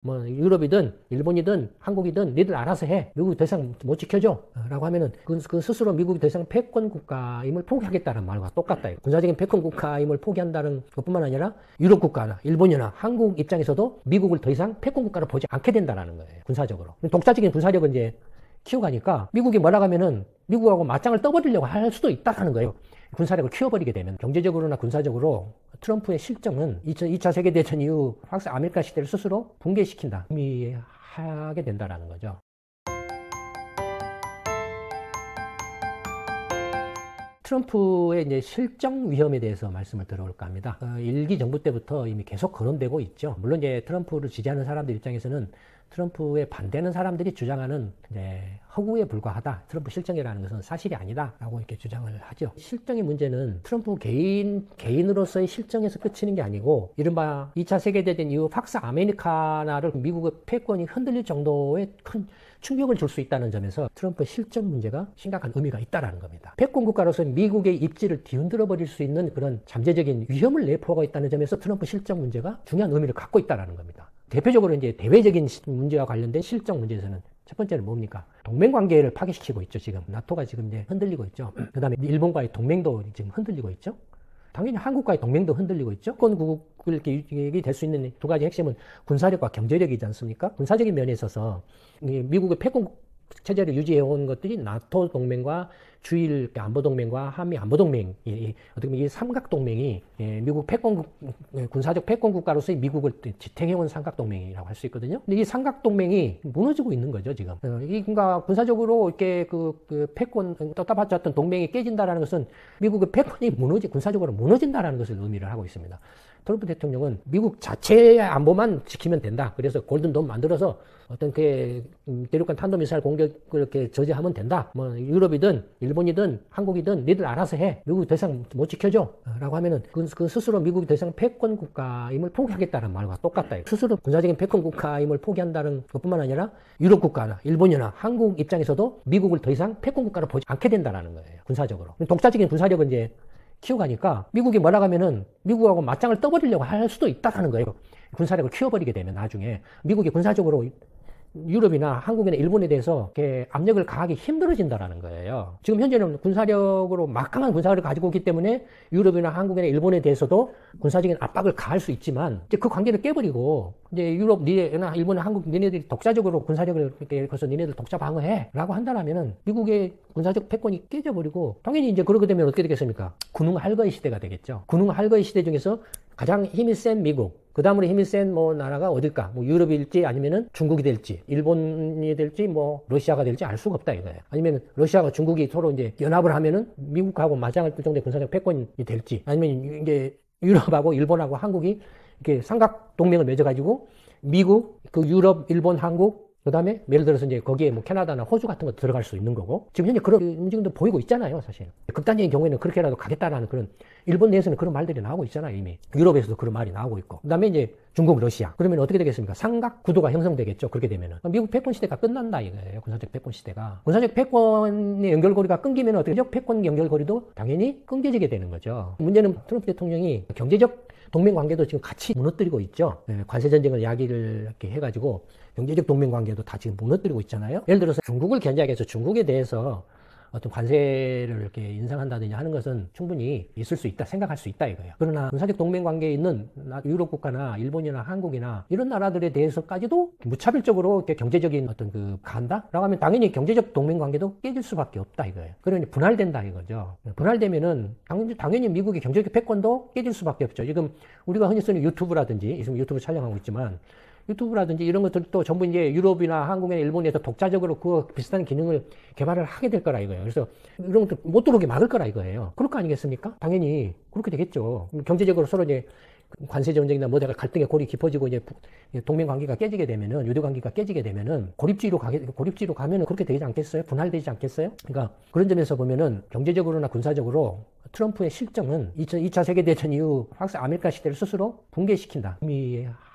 뭐 유럽이든 일본이든 한국이든 니들 알아서 해. 미국이 더 이상 못 지켜줘. 라고 하면은 그 스스로 미국이 더 이상 패권 국가임을 포기하겠다는 말과 똑같다. 군사적인 패권 국가임을 포기한다는 것뿐만 아니라 유럽 국가나 일본이나 한국 입장에서도 미국을 더 이상 패권 국가로 보지 않게 된다는 거예요. 군사적으로. 독자적인 군사력을 이제 키워가니까 미국이 뭐라 하면은 미국하고 맞짱을 떠버리려고 할 수도 있다는 거예요. 군사력을 키워버리게 되면 경제적으로나 군사적으로 트럼프의 실정은 2차 세계대전 이후 아메리카 시대를 스스로 붕괴시킨다 의미하게 된다는 거죠. 트럼프의 이제 실정 위험에 대해서 말씀을 들어볼까 합니다. 일기 정부 때부터 이미 계속 거론되고 있죠. 물론 이제 트럼프를 지지하는 사람들 입장에서는 트럼프에 반대하는 사람들이 주장하는 이제 허구에 불과하다. 트럼프 실정이라는 것은 사실이 아니다라고 이렇게 주장을 하죠. 실정의 문제는 트럼프 개인으로서의 실정에서 그치는 게 아니고 이른바 2차 세계대전 이후 팍스 아메리카나를 미국의 패권이 흔들릴 정도의 큰 충격을 줄 수 있다는 점에서 트럼프의 실정 문제가 심각한 의미가 있다는 겁니다. 패권 국가로서 미국의 입지를 뒤흔들어 버릴 수 있는 그런 잠재적인 위험을 내포하고 있다는 점에서 트럼프 실정 문제가 중요한 의미를 갖고 있다는 겁니다. 대표적으로 이제 대외적인 문제와 관련된 실정 문제에서는 첫 번째는 뭡니까? 동맹 관계를 파괴시키고 있죠, 지금. 나토가 지금 이제 흔들리고 있죠. 그 다음에 일본과의 동맹도 지금 흔들리고 있죠. 당연히 한국과의 동맹도 흔들리고 있죠. 패권국이 될 수 있는 두 가지 핵심은 군사력과 경제력이지 않습니까? 군사적인 면에 있어서 미국의 패권 체제를 유지해온 것들이 나토 동맹과 주일 안보동맹과 한미 안보동맹, 어떻게 보면 이 삼각동맹이 미국 군사적 패권 국가로서의 미국을 지탱해온 삼각동맹이라고 할 수 있거든요. 근데 이 삼각동맹이 무너지고 있는 거죠, 지금. 그러니까 군사적으로 이렇게 그 패권, 떠받쳤던 동맹이 깨진다라는 것은 미국의 패권이 군사적으로 무너진다라는 것을 의미를 하고 있습니다. 트럼프 대통령은 미국 자체의 안보만 지키면 된다. 그래서 골든돔 만들어서 어떤 대륙간 탄도미사일 공격을 이렇게 저지하면 된다. 뭐 유럽이든 일본이든 한국이든 니들 알아서 해. 미국이 더 이상 못 지켜줘. 라고 하면은 그 스스로 미국이 더 이상 패권 국가임을 포기하겠다는 말과 똑같다. 스스로 군사적인 패권 국가임을 포기한다는 것뿐만 아니라 유럽 국가나 일본이나 한국 입장에서도 미국을 더 이상 패권 국가로 보지 않게 된다는 거예요. 군사적으로. 독자적인 군사력을 이제 키워가니까 미국이 뭐라 하면은 미국하고 맞짱을 떠버리려고 할 수도 있다는 거예요. 군사력을 키워버리게 되면 나중에 미국이 군사적으로 유럽이나 한국이나 일본에 대해서 이렇게 압력을 가하기 힘들어진다는 거예요. 지금 현재는 군사력으로 막강한 군사력을 가지고 있기 때문에 유럽이나 한국이나 일본에 대해서도 군사적인 압박을 가할 수 있지만 이제 그 관계를 깨버리고 이제 유럽, 니네나 일본이나 한국 니네들이 독자적으로 군사력을 이렇게 해서 니네들 독자 방어해 라고 한다면은 미국의 군사적 패권이 깨져버리고 당연히 이제 그렇게 되면 어떻게 되겠습니까? 군웅 할거의 시대가 되겠죠. 군웅 할거의 시대 중에서 가장 힘이 센 미국, 그 다음으로 힘이 센 뭐 나라가 어딜까? 뭐 유럽일지 아니면은 중국이 될지, 일본이 될지 뭐 러시아가 될지 알 수가 없다 이거예요. 아니면 러시아가 중국이 서로 이제 연합을 하면은 미국하고 맞짱을 뜰 정도의 군사적 패권이 될지, 아니면 이제 유럽하고 일본하고 한국이 이렇게 삼각 동맹을 맺어가지고 미국, 그 유럽, 일본, 한국 그 다음에 예를 들어서 이제 거기에 뭐 캐나다나 호주 같은 거 들어갈 수 있는 거고 지금 현재 그런 움직임도 보이고 있잖아요, 사실. 극단적인 경우에는 그렇게라도 가겠다라는 그런 일본 내에서는 그런 말들이 나오고 있잖아요, 이미. 유럽에서도 그런 말이 나오고 있고. 그 다음에 이제 중국, 러시아. 그러면 어떻게 되겠습니까? 삼각 구도가 형성되겠죠, 그렇게 되면은. 미국 패권 시대가 끝난다 이거예요, 군사적 패권 시대가. 군사적 패권의 연결고리가 끊기면 어떻게 경제적 패권 연결고리도 당연히 끊겨지게 되는 거죠. 문제는 트럼프 대통령이 경제적 동맹 관계도 지금 같이 무너뜨리고 있죠. 관세 전쟁을 이야기를 이렇게 해가지고 경제적 동맹 관계도 다 지금 무너뜨리고 있잖아요. 예를 들어서 중국을 견제하기 위해서 중국에 대해서 어떤 관세를 이렇게 인상한다든지 하는 것은 충분히 있을 수 있다, 생각할 수 있다 이거예요. 그러나 군사적 동맹 관계에 있는 유럽 국가나 일본이나 한국이나 이런 나라들에 대해서까지도 무차별적으로 이렇게 경제적인 어떤 간다라고 하면 당연히 경제적 동맹 관계도 깨질 수밖에 없다 이거예요. 그러니 분할된다 이거죠. 분할되면은 당연히 미국의 경제적 패권도 깨질 수밖에 없죠. 지금 우리가 흔히 쓰는 유튜브라든지 지금 유튜브 촬영하고 있지만 유튜브라든지 이런 것들도 전부 이제 유럽이나 한국이나 일본에서 독자적으로 그 비슷한 기능을 개발을 하게 될 거라 이거예요. 그래서 이런 것들 못 들어오게 막을 거라 이거예요. 그럴 거 아니겠습니까? 당연히 그렇게 되겠죠. 경제적으로 서로 이제 관세 전쟁이나 뭐다가 갈등의 골이 깊어지고 이제 동맹 관계가 깨지게 되면은 유대 관계가 깨지게 되면은 고립지로 가면은 그렇게 되지 않겠어요? 분할되지 않겠어요? 그러니까 그런 점에서 보면은 경제적으로나 군사적으로 트럼프의 실정은 2차 세계대전 이후 아메리카 시대를 스스로 붕괴시킨다.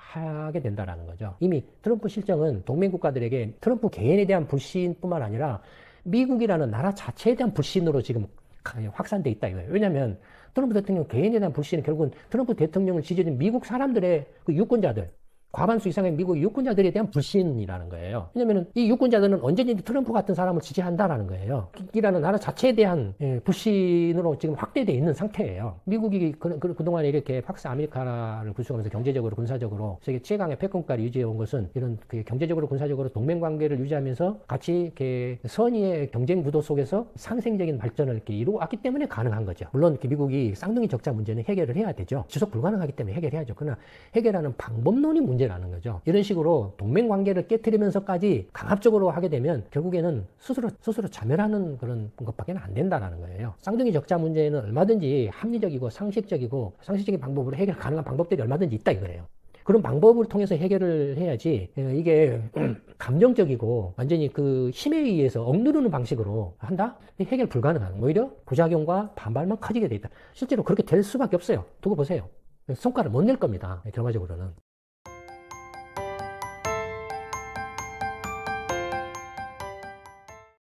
하게 된다라는 거죠. 이미 트럼프 실정은 동맹 국가들에게 트럼프 개인에 대한 불신뿐만 아니라 미국이라는 나라 자체에 대한 불신으로 지금 확산돼 있다 이거예요. 왜냐하면 트럼프 대통령 개인에 대한 불신은 결국은 트럼프 대통령을 지지하는 미국 사람들의 그 유권자들, 과반수 이상의 미국 유권자들에 대한 불신이라는 거예요. 왜냐면은 이 유권자들은 언제든지 트럼프 같은 사람을 지지한다라는 거예요. 이라는 나라 자체에 대한 불신으로 지금 확대되어 있는 상태예요. 미국이 그동안에 이렇게 팍스 아메리카를 구축하면서 경제적으로 군사적으로 세계 최강의 패권까지 유지해 온 것은 이런 경제적으로 군사적으로 동맹 관계를 유지하면서 같이 이렇게 선의의 경쟁 구도 속에서 상생적인 발전을 이렇게 이루어왔기 때문에 가능한 거죠. 물론 미국이 쌍둥이 적자 문제는 해결을 해야 되죠. 지속 불가능하기 때문에 해결해야죠. 그러나 해결하는 방법론이 문제라는 거죠. 이런 식으로 동맹 관계를 깨트리면서까지 강압적으로 하게 되면 결국에는 스스로 자멸하는 그런 것밖에 안 된다는 거예요. 쌍둥이 적자 문제는 얼마든지 합리적이고 상식적인 방법으로 해결 가능한 방법들이 얼마든지 있다 이거예요. 그런 방법을 통해서 해결을 해야지 이게 감정적이고 완전히 그 힘에 의해서 억누르는 방식으로 한다? 해결 불가능한, 오히려 부작용과 반발만 커지게 돼 있다. 실제로 그렇게 될 수밖에 없어요. 두고 보세요. 성과를 못 낼 겁니다. 결과적으로는.